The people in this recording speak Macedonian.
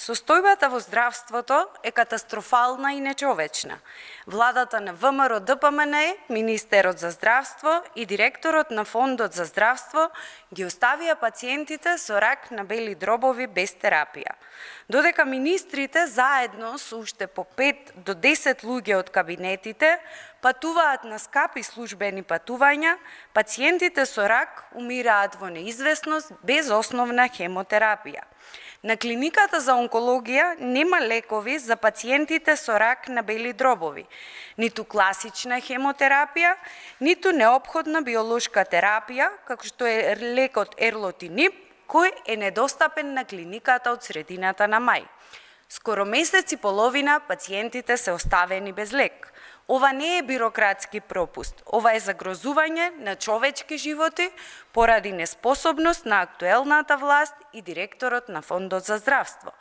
Состојбата во здравството е катастрофална и нечовечна. Владата на ВМРО-ДПМНЕ, Министерот за здравство и директорот на Фондот за здравство ги оставија пациентите со рак на бели дробови без терапија. Додека министрите заедно со уште по 5 до 10 луѓе од кабинетите патуваат на скапи службени патувања, пациентите со рак умираат во неизвестност без основна хемотерапија. На клиниката за онкологија нема лекови за пациентите со рак на бели дробови, ниту класична хемотерапија, ниту неопходна биолошка терапија, како што е лекот ерлотинип, кој е недостапен на клиниката од средината на мај. Скоро месец и половина пациентите се оставени без лек. Ова не е бирократски пропуст, ова е загрозување на човечки животи поради неспособност на актуелната власт и директорот на Фондот за здравство.